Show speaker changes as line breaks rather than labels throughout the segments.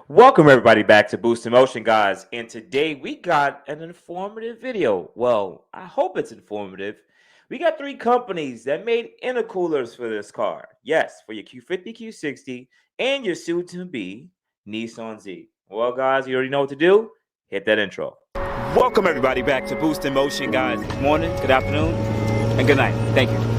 Welcome everybody back to Boost Emotion, guys. And today we got an informative video. Well, I hope it's informative. We got three companies that made intercoolers for this car. Yes, for your Q50 Q60 and your soon-to-be Nissan Z. Well, guys, you already know what to do. Hit that intro. Welcome everybody back to Boost Emotion, guys. Good morning, good afternoon, and good night. Thank you.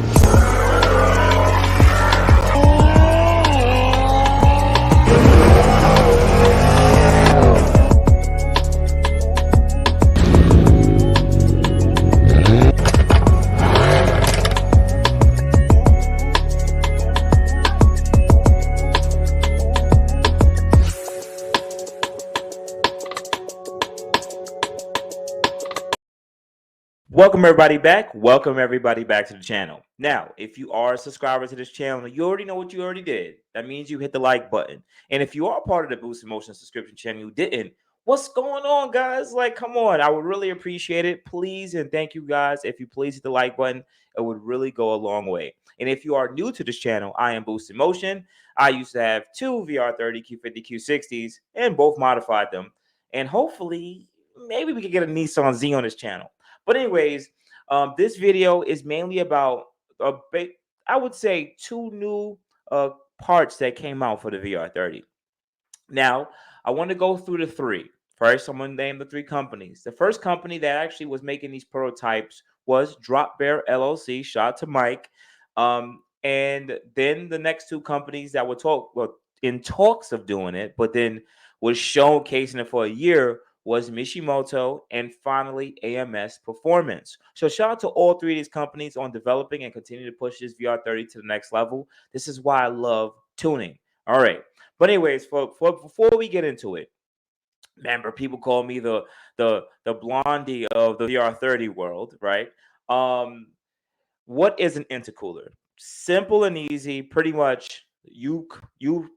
Welcome everybody back. Welcome everybody back to the channel. Now, if you are a subscriber to this channel, you already know what you already did. That means you hit the like button. And if you are part of the Boost Emotion subscription channel, you didn't. What's going on, guys? Like, come on. I would really appreciate it. Please and thank you, guys. If you please hit the like button, it would really go a long way. And if you are new to this channel, I am Boost Emotion. I used to have two VR30 Q50 Q60s and both modified them. And hopefully, maybe we could get a Nissan Z on this channel. But anyways, this video is mainly about, I would say, two new parts that came out for the VR30. Now, I want to go through the three. First, I'm going to name the three companies. The first company that actually was making these prototypes was Bear LLC. Shout out to Mike. And then the next two companies that were in talks of doing it, but then was showcasing it for a year was Mishimoto and finally AMS Performance. So shout out to all three of these companies on developing and continue to push this VR30 to the next level. This is why I love tuning. All right. But anyways, before we get into it, remember people call me the blondie of the VR30 world, right? What is an intercooler? Simple and easy. Pretty much, you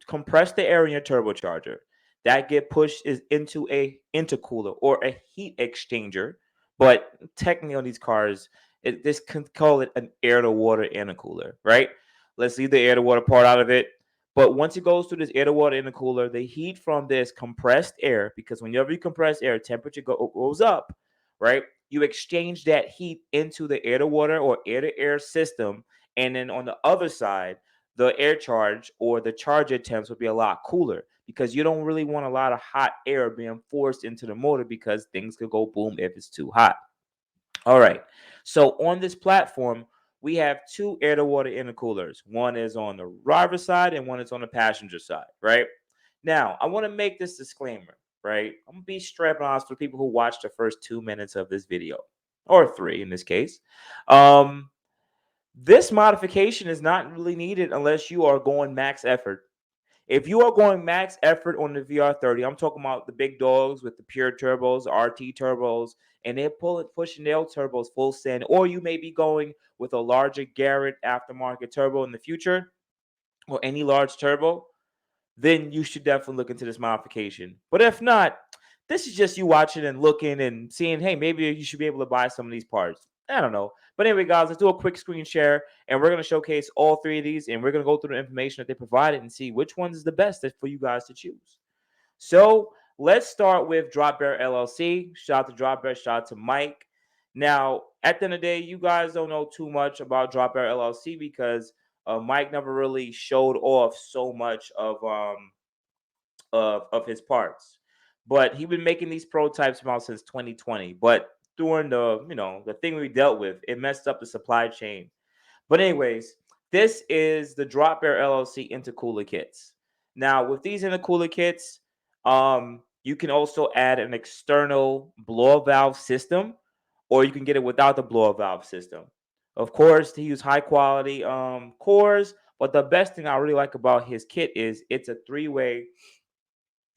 compress the air in your turbocharger that get pushed is into a intercooler or a heat exchanger. But technically on these cars, this can call it an air to water intercooler, right? Let's leave the air to water part out of it. But once it goes through this air to water intercooler, the heat from this compressed air, because whenever you compress air, temperature goes up, right? You exchange that heat into the air to water or air to air system. And then on the other side, the air charge or the charger temps will be a lot cooler because you don't really want a lot of hot air being forced into the motor because things could go boom if it's too hot. All right. So on this platform, we have two air to water intercoolers. One is on the driver's side and one is on the passenger side, right? Now, I want to make this disclaimer, right? I'm going to be straight honest for people who watch the first 2 minutes of this video, or 3 in this case. This modification is not really needed unless you are going max effort. If you are going max effort on the VR30, I'm talking about the big dogs with the pure turbos, RT turbos, and they're pushing their turbos full send, or you may be going with a larger Garrett aftermarket turbo in the future, or any large turbo, then you should definitely look into this modification. But if not, this is just you watching and looking and seeing, hey, maybe you should be able to buy some of these parts. I don't know. But anyway, guys, let's do a quick screen share, and we're going to showcase all three of these, and we're going to go through the information that they provided and see which one is the best for you guys to choose. So let's start with Bear LLC. Shout out to Bear, shout out to Mike. Now, at the end of the day, you guys don't know too much about Bear LLC because Mike never really showed off so much of his parts. But he's been making these prototypes about since 2020. But during the thing we dealt with, it messed up the supply chain. But anyways, this is the Bear LLC intercooler kits. Now, with these intercooler kits, you can also add an external blower valve system, or you can get it without the blower valve system. Of course, he used high quality cores, but the best thing I really like about his kit is it's a three-way,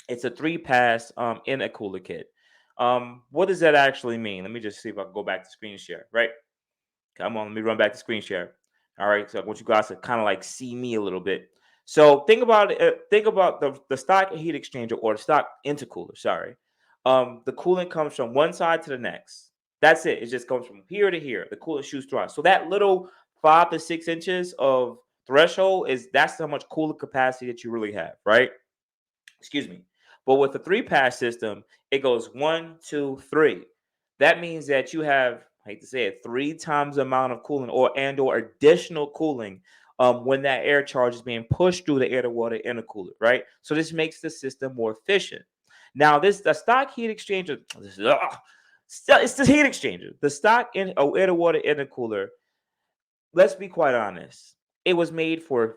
it's a 3-pass intercooler kit. What does that actually mean? Let me just see if I can go back to screen share, right? Come on, let me run back to screen share. All right, so I want you guys to kind of like see me a little bit. So think about it. Think about the stock heat exchanger or the stock intercooler. Sorry, the coolant comes from one side to the next. That's it. It just comes from here to here. The coolant shoots throughout. So that little 5 to 6 inches of threshold that's how much coolant capacity that you really have, right? Excuse me. But with the 3-pass system, it goes 1, 2, 3. That means that you have, I hate to say it, 3 times the amount of cooling or additional cooling when that air charge is being pushed through the air to water intercooler, right? So this makes the system more efficient. Now, the stock heat exchanger, it's the heat exchanger. The stock air to water intercooler, let's be quite honest. It was made for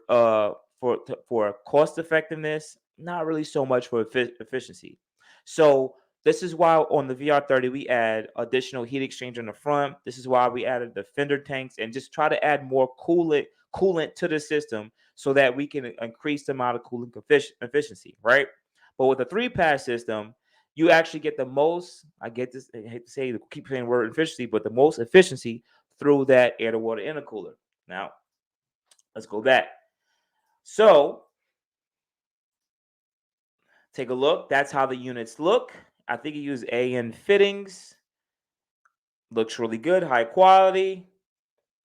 cost effectiveness, not really so much for efficiency. So this is why on the VR30 we add additional heat exchanger in the front. This is why we added the fender tanks and just try to add more coolant to the system so that we can increase the amount of cooling efficiency, right? But with a 3-pass system, you actually get the most. I get this. I hate to say, keep saying the word efficiency, but the most efficiency through that air to water intercooler. Now, let's go back. So, take a look. That's how the units look. I think you use AN fittings. Looks really good, high quality.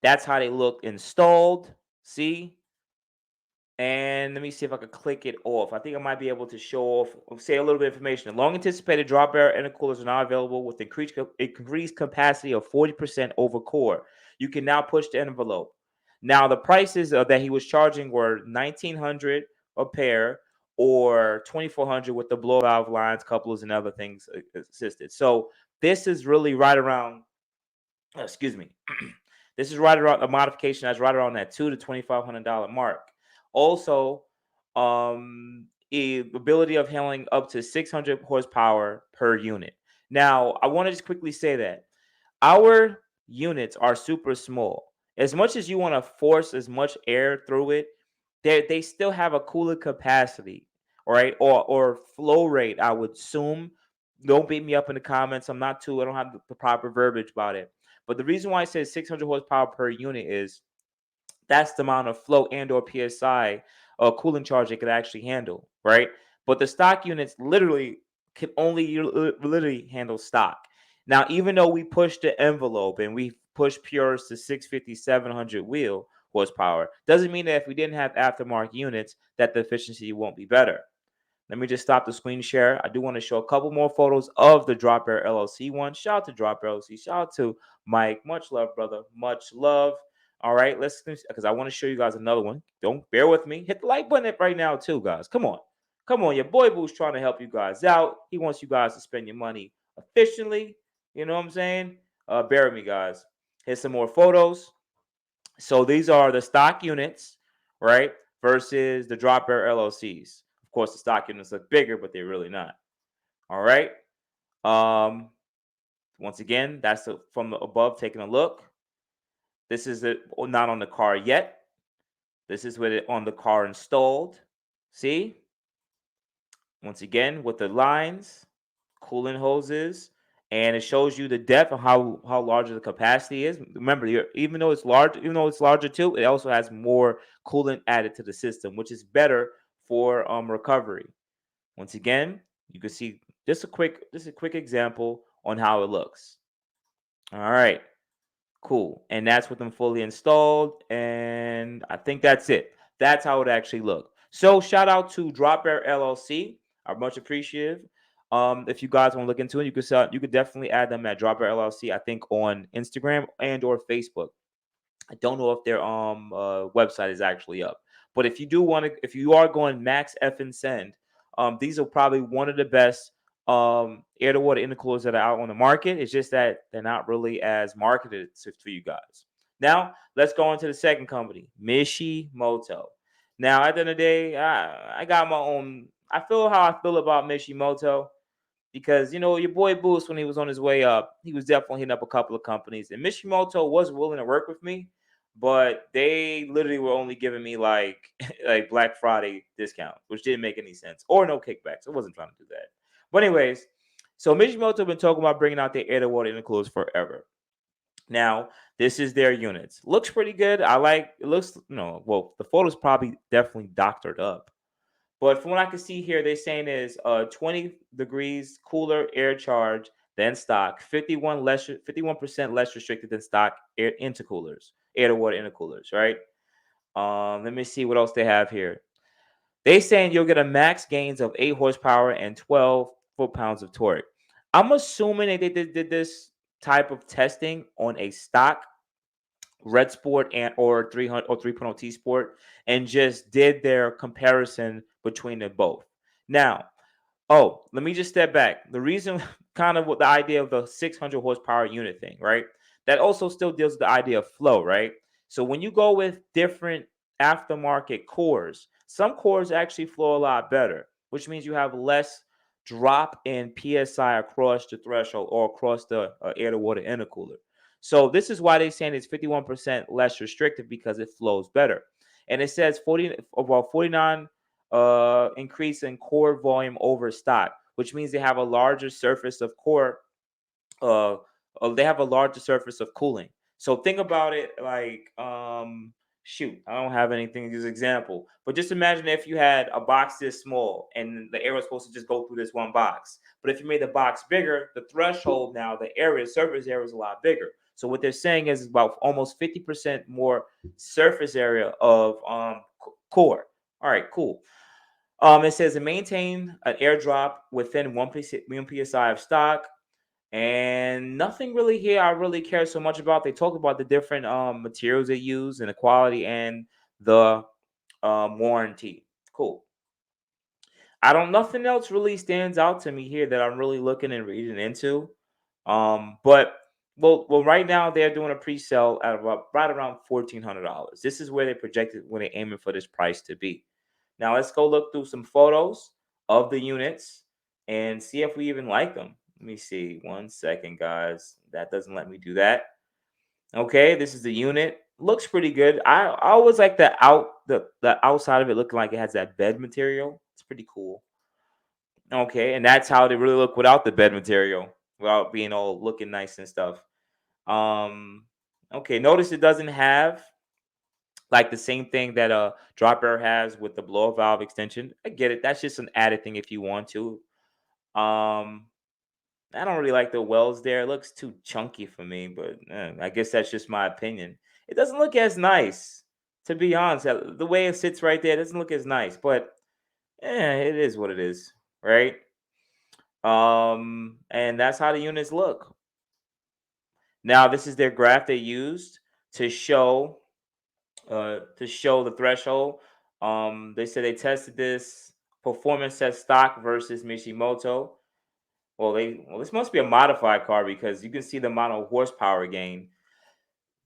That's how they look installed. See? And let me see if I can click it off. I think I might be able to show off, say a little bit of information. The long anticipated drop air intercoolers are now available with increased capacity of 40% over core. You can now push the envelope. Now, the prices that he was charging were $1,900 a pair or $2,400 with the blow valve lines, couplers, and other things assisted. So this is really right around, excuse me, this is right around a modification that's right around that $2,000 to $2,500 mark. Also, ability of handling up to 600 horsepower per unit. Now, I want to just quickly say that our units are super small. As much as you want to force as much air through it, they still have a cooler capacity, all right, or flow rate. I would assume. Don't beat me up in the comments. I don't have the proper verbiage about it. But the reason why I say 600 horsepower per unit is that's the amount of flow and or psi cooling charge it could actually handle, right? But the stock units literally can only literally handle stock. Now, even though we push the envelope and we push pures to 650, 700 wheel horsepower, doesn't mean that if we didn't have aftermarket units that the efficiency won't be better. Let me just stop the screen share. I do want to show a couple more photos of the Drop Bear LLC one. Shout out to Drop Bear LLC. Shout out to Mike. Much love, brother. Much love. All right, let's, because I want to show you guys another one. Don't bear with me. Hit the like button right now too, guys. Come on. Come on. Your boy Boo's trying to help you guys out. He wants you guys to spend your money efficiently. You know what I'm saying? Bear with me, guys. Here's some more photos. So these are the stock units, right? Versus the Drop Bear LLCs. Of course, the stock units look bigger, but they're really not. All right. Once again, that's from the above taking a look. This is it, not on the car yet. This is with it on the car installed. See? Once again, with the lines, cooling hoses, and it shows you the depth of how large the capacity is. Remember, even though it's larger too, it also has more coolant added to the system, which is better for recovery. Once again, you can see just a quick example on how it looks. All right, cool. And that's with them fully installed, and I think that's it. That's how it actually looked. So shout out to Drop Bear LLC. I'm much appreciative. If you guys want to look into it, you could definitely add them at Drop Bear LLC. I think on Instagram and or Facebook. I don't know if their website is actually up, but if you are going max F and send, these are probably one of the best air to water intercoolers that are out on the market. It's just that they're not really as marketed for you guys. Now let's go on to the second company, Mishimoto. Now at the end of the day, I got my own. I feel how I feel about Mishimoto. Because your boy Boost, when he was on his way up, he was definitely hitting up a couple of companies, and Mishimoto was willing to work with me, but they literally were only giving me like like Black Friday discount, which didn't make any sense, or no kickbacks. I wasn't trying to do that. But anyways, so Mishimoto been talking about bringing out their air to water intercoolers forever. Now, this is their units. Looks pretty good. I like it. Looks well, the photos probably definitely doctored up. But from what I can see here, they're saying is 20 degrees cooler air charge than stock, 51% less restricted than stock air intercoolers, air to water intercoolers, right? Let me see what else they have here. They saying you'll get a max gains of 8 horsepower and 12 foot-pounds of torque. I'm assuming they did this type of testing on a stock Red Sport and or 300 or 3.0 T Sport and just did their comparison between them both. Now, oh, let me just step back. The reason, kind of what the idea of the 600 horsepower unit thing, right? That also still deals with the idea of flow, right? So when you go with different aftermarket cores, some cores actually flow a lot better, which means you have less drop in PSI across the threshold or across the air to water intercooler. So this is why they're saying it's 51% less restrictive because it flows better. And it says 49 increase in core volume over stock, which means they have a larger surface of core. Uh, they have a larger surface of cooling. So think about it like, shoot, I don't have anything as example, but just imagine if you had a box this small and the air was supposed to just go through this one box. But if you made the box bigger, the threshold now, the area, surface area is a lot bigger. So what they're saying is about almost 50% more surface area of core. All right, cool. It says to maintain an airdrop within 1 psi of stock, and nothing really here I really care so much about. They talk about the different materials they use and the quality and the warranty. Cool. I don't. Nothing else really stands out to me here that I'm really looking and reading into. But well, right now they're doing a pre-sale at about right around $1,400. This is where they projected when they're aiming for this price to be. Now let's go look through some photos of the units and see if we even like them. Let me see. 1 second, guys. That doesn't let me do that. Okay, this is the unit. Looks pretty good. I always like the outside of it looking like it has that bed material. It's pretty cool. Okay, and that's how they really look without the bed material, without being all looking nice and stuff. Um, okay, notice it doesn't have like the same thing that a drop air has with the blow valve extension. I get it. That's just an added thing if you want to. Um, I don't really like the wells there. It looks too chunky for me, but I guess that's just my opinion. It doesn't look as nice, to be honest. The way it sits right there doesn't look as nice, but it is what it is, right? And that's how the units look. Now, this is their graph they used to show the threshold. They said they tested this performance test stock versus Mishimoto. Well, this must be a modified car because you can see the amount of horsepower gain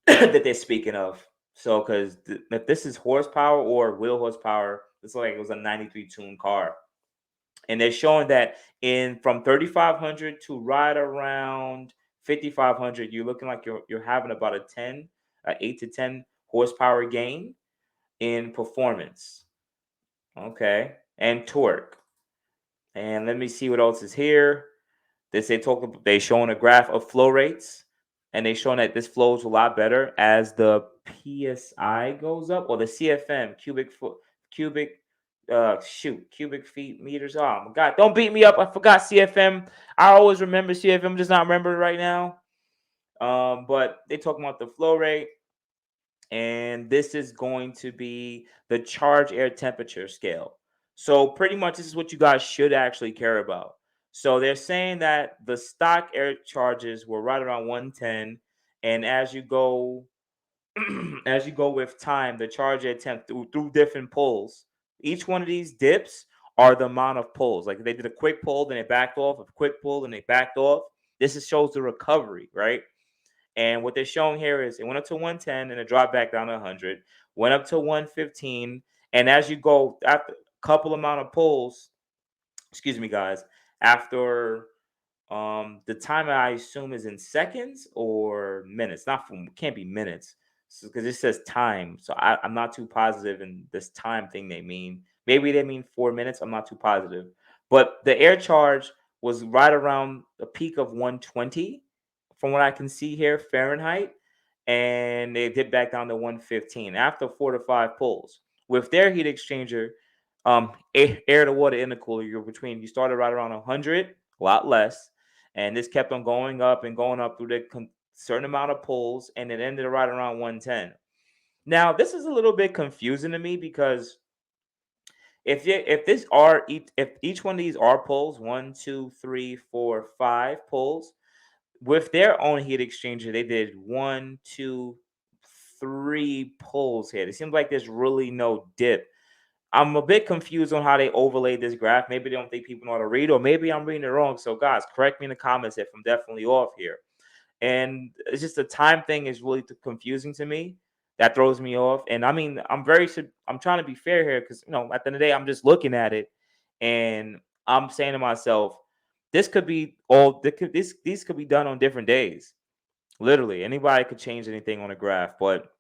that they're speaking of. So, because if this is horsepower or wheel horsepower, this looks like it was a 93 tune car. And they're showing that in from 3,500 to right around 5,500, you're looking like you're having about a 8 to 10 horsepower gain in performance. Okay, and torque. And let me see what else is here. They showing a graph of flow rates, and they showing that this flows a lot better as the PSI goes up, or the CFM cubic feet meters. Oh my god, don't beat me up. I forgot CFM. I always remember CFM, just not remember it right now. But they talking about the flow rate, and this is going to be the charge air temperature scale. So pretty much this is what you guys should actually care about. So they're saying that the stock air charges were right around 110, and as you go as you go with time, the charge air temp through different pulls. Each one of these dips are the amount of pulls. Like they did a quick pull, then they backed off, a quick pull, then they backed off. Shows the recovery, right? And what they're showing here is it went up to 110 and it dropped back down to 100, went up to 115. And as you go after a couple amount of pulls, excuse me, guys, after the time I assume is in seconds or minutes, not from can't be minutes because it says time. So I'm not too positive in this time thing they mean. Maybe they mean 4 minutes. I'm not too positive. But the air charge was right around a peak of 120 from what I can see here, Fahrenheit, and they dipped back down to 115 after 4 to 5 pulls. With their heat exchanger, air to water intercooler, you started right around 100, a lot less, and this kept on going up and going up through the certain amount of pulls, and it ended right around 110. Now, this is a little bit confusing to me because if each one of these are poles, 1, 2, 3, 4, 5 poles, with their own heat exchanger, they did 1, 2, 3 poles here. It seems like there's really no dip. I'm a bit confused on how they overlaid this graph. Maybe they don't think people know how to read, or maybe I'm reading it wrong. So, guys, correct me in the comments if I'm definitely off here. And it's just the time thing is really confusing to me. That throws me off. And I mean, I'm trying to be fair here because at the end of the day, I'm just looking at it, and I'm saying to myself, this could be all. These could be done on different days. Literally, anybody could change anything on a graph, but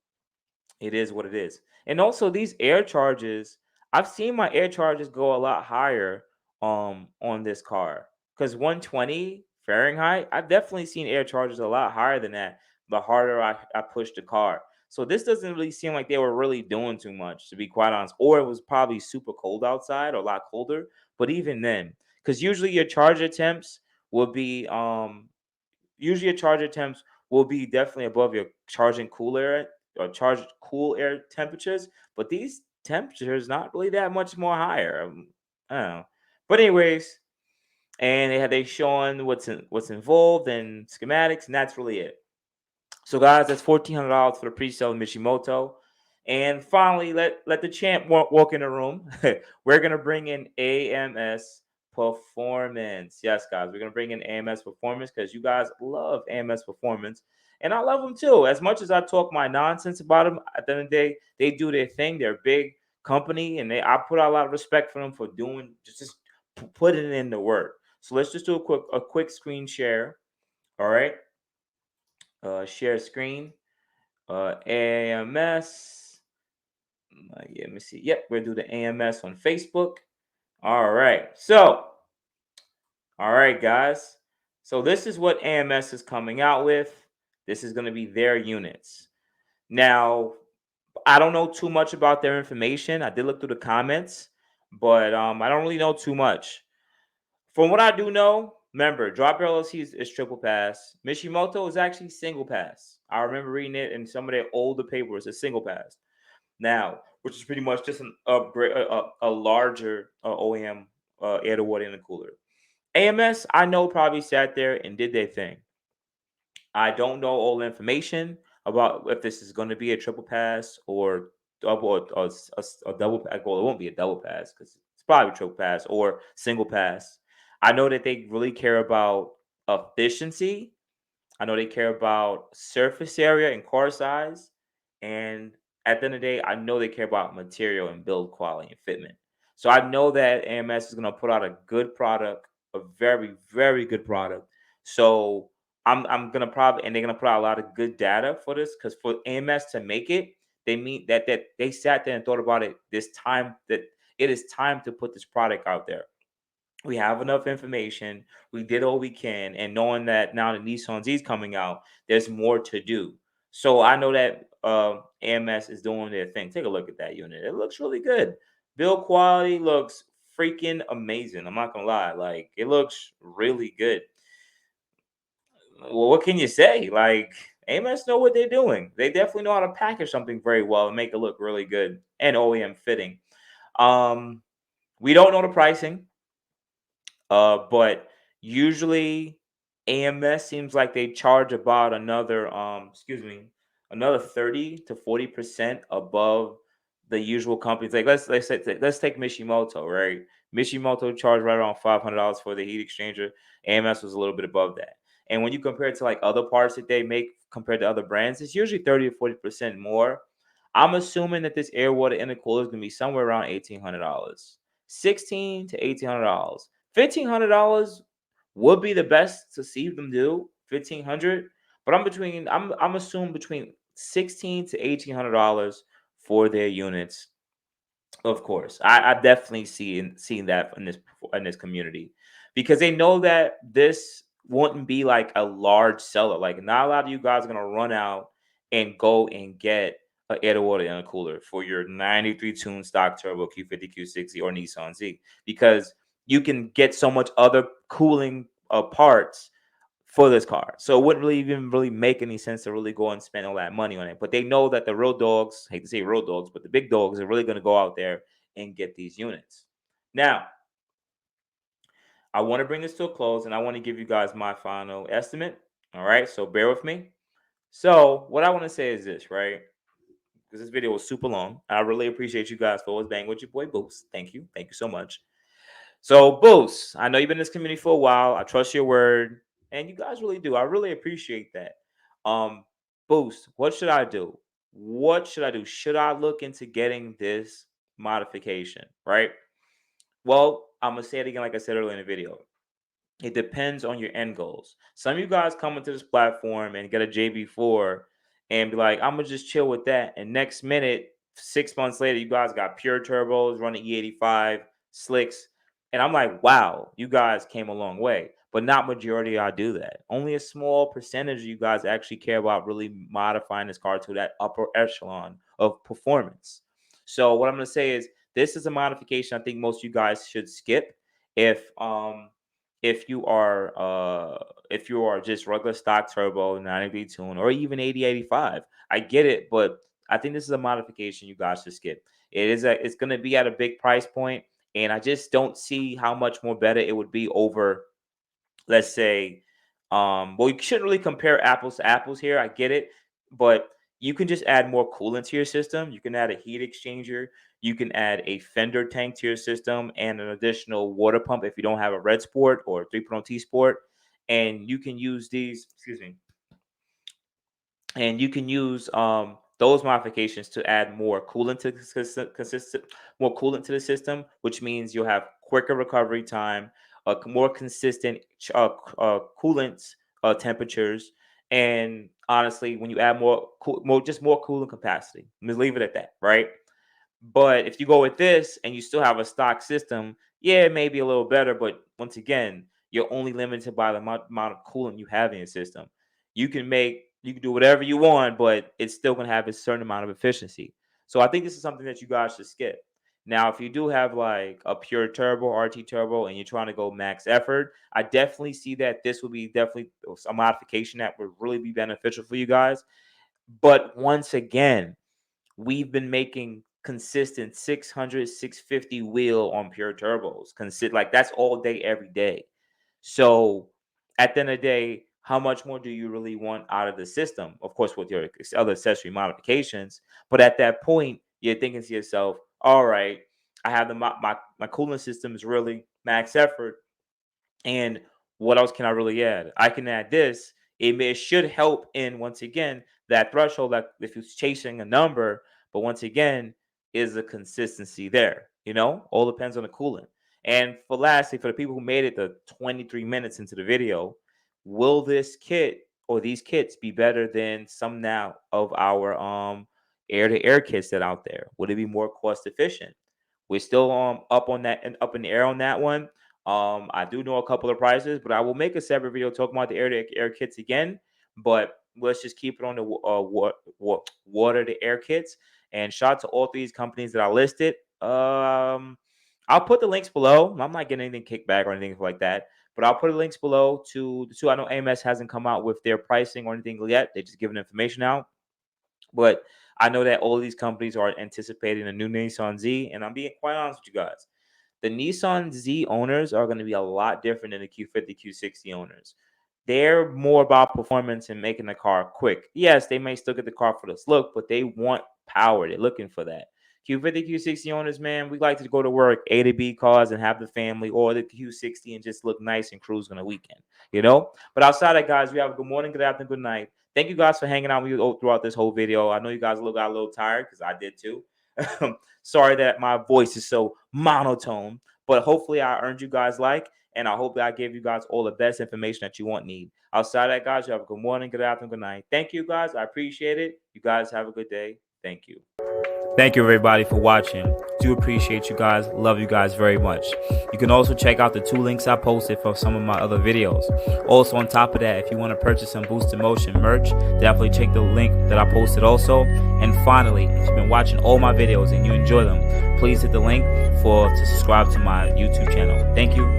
it is what it is. And also these air charges, I've seen my air charges go a lot higher on this car. Because 120 Fahrenheit, I've definitely seen air charges a lot higher than that the harder I push the car. So this doesn't really seem like they were really doing too much, to be quite honest. Or it was probably super cold outside or a lot colder. But even then, because usually your charge attempts will be usually your charge attempts will be definitely above your charging cool air or charged cool air temperatures, but these temperatures not really that much more higher. I don't know. But anyways, and they showing what's involved and schematics, and that's really it. So guys, that's $1,400 for the pre-sale of Mishimoto. And finally, let the champ walk in the room. We're gonna bring in AMS Performance. Yes, guys, we're gonna bring in AMS Performance because you guys love AMS Performance, and I love them too. As much as I talk my nonsense about them, at the end of the day, they do their thing. They're a big company, and I put out a lot of respect for them for doing just putting in the work. So let's just do a quick screen share. All right, share screen. AMS. Yeah, let me see. Yep, we're gonna do the AMS on Facebook. All right. So, all right, guys. So this is what AMS is coming out with. This is going to be their units. Now, I don't know too much about their information. I did look through the comments, but I don't really know too much. From what I do know, remember, Drop Bear LLC is triple pass. Mishimoto is actually single pass. I remember reading it in some of their older papers. It's single pass now, which is pretty much just an upgrade, a larger OEM air to water intercooler. AMS, I know, probably sat there and did their thing. I don't know all the information about if this is going to be a triple pass or double or a double pass. Well, it won't be a double pass because it's probably triple pass or single pass. I know that they really care about efficiency. I know they care about surface area and car size. And at the end of the day, I know they care about material and build quality and fitment. So I know that AMS is going to put out a good product, a very, very good product. So I'm gonna probably, and they're gonna put out a lot of good data for this, because for AMS to make it, they mean that they sat there and thought about it this time, that it is time to put this product out there. We have enough information. We did all we can, and knowing that now the Nissan Z is coming out, there's more to do. So I know that AMS is doing their thing. Take a look at that unit. It looks really good. Build quality looks freaking amazing. I'm not gonna lie, like it looks really good. Well, what can you say? Like AMS know what they're doing. They definitely know how to package something very well and make it look really good and OEM fitting. Um, we don't know the pricing. But usually AMS seems like they charge about another 30 to 40% above the usual companies. Like let's take Mishimoto, right? Mishimoto charged right around $500 for the heat exchanger. AMS was a little bit above that. And when you compare it to like other parts that they make compared to other brands, it's usually 30 to 40% more. I'm assuming that this air water intercooler is gonna be somewhere around $1,800. 16 to $1,800. $1,500 would be the best to see them do 1,500, but I'm assuming between 16 to $1,800 for their units. Of course, I definitely seen that in this community, because they know that this wouldn't be like a large seller. Like not a lot of you guys are gonna run out and go and get an air to water intercooler for your 93 tune stock turbo Q50 Q60 or Nissan Z, because you can get so much other cooling parts for this car. So it wouldn't really even really make any sense to really go and spend all that money on it. But they know that the real dogs, hate to say real dogs, but the big dogs are really going to go out there and get these units. Now, I want to bring this to a close, and I want to give you guys my final estimate. All right, so bear with me. So what I want to say is this, right? Because this video was super long. I really appreciate you guys for always banging with your boy Boost. Thank you. Thank you so much. So Boost, I know you've been in this community for a while. I trust your word, and you guys really do. I really appreciate that. Boost, what should I do? What should I do? Should I look into getting this modification, right? Well, I'm going to say it again like I said earlier in the video. It depends on your end goals. Some of you guys come into this platform and get a JB4 and be like, I'm going to just chill with that. And next minute, 6 months later, you guys got pure turbos, running E85, slicks. And I'm like, wow, you guys came a long way. But not majority of y'all do that. Only a small percentage of you guys actually care about really modifying this car to that upper echelon of performance. So what I'm going to say is this is a modification I think most of you guys should skip if you are just regular stock turbo 90 tune or even 8085. I get it, but I think this is a modification you guys should skip. It's going to be at a big price point, and I just don't see how much more better it would be over, let's say, well, you shouldn't really compare apples to apples here. I get it, but you can just add more coolant to your system. You can add a heat exchanger. You can add a fender tank to your system and an additional water pump if you don't have a red sport or 3.0 T sport. And you can use these, excuse me, and you can use those modifications to add more coolant to the system, which means you'll have quicker recovery time, more consistent coolant temperatures, and honestly, when you add more coolant capacity, let's leave it at that, right? But if you go with this and you still have a stock system, yeah, it may be a little better, but once again, you're only limited by the amount of coolant you have in your system. You can do whatever you want, but it's still going to have a certain amount of efficiency. So I think this is something that you guys should skip. Now, if you do have like a pure turbo, RT turbo, and you're trying to go max effort, I definitely see that this would be definitely a modification that would really be beneficial for you guys. But once again, we've been making consistent 600, 650 wheel on pure turbos. Like that's all day, every day. So at the end of the day, how much more do you really want out of the system? Of course, with your other accessory modifications. But at that point, you're thinking to yourself, all right, I have my cooling system is really max effort. And what else can I really add? I can add this. It should help in, once again, that threshold, like if you're chasing a number, but once again, is the consistency there? All depends on the coolant. And lastly, for the people who made it the 23 minutes into the video, will this kit or these kits be better than some now of our air-to-air kits that are out there? Would it be more cost efficient? We're still up on that and up in the air on that one. I do know a couple of prices, but I will make a separate video talking about the air-to-air kits again. But let's just keep it on the water-to-air kits. And shout out to all three companies that I listed. I'll put the links below. I'm not getting anything kickback or anything like that, but I'll put the links below to the two. I know AMS hasn't come out with their pricing or anything yet. They're just giving information out. But I know that all of these companies are anticipating a new Nissan Z, and I'm being quite honest with you guys. The Nissan Z owners are going to be a lot different than the Q50 Q60 owners. They're more about performance and making the car quick. Yes, they may still get the car for this look, but they want power. They're looking for that. Q50 Q60 owners, man, we like to go to work, A to B cars and have the family, or the Q60 and just look nice and cruise on the weekend, But outside of that, guys, we have a good morning, good afternoon, good night. Thank you guys for hanging out with me throughout this whole video. I know you guys got a little tired because I did too. Sorry that my voice is so monotone, but hopefully I earned you guys and I hope that I gave you guys all the best information that you need. Outside of that, guys, you have a good morning, good afternoon, good night. Thank you, guys. I appreciate it. You guys have a good day. Thank you. Thank you, everybody, for watching. Do appreciate you guys. Love you guys very much. You can also check out the 2 links I posted for some of my other videos. Also, on top of that, if you want to purchase some boostinmotion merch, definitely check the link that I posted also. And finally, if you've been watching all my videos and you enjoy them, please hit the link to subscribe to my YouTube channel. Thank you.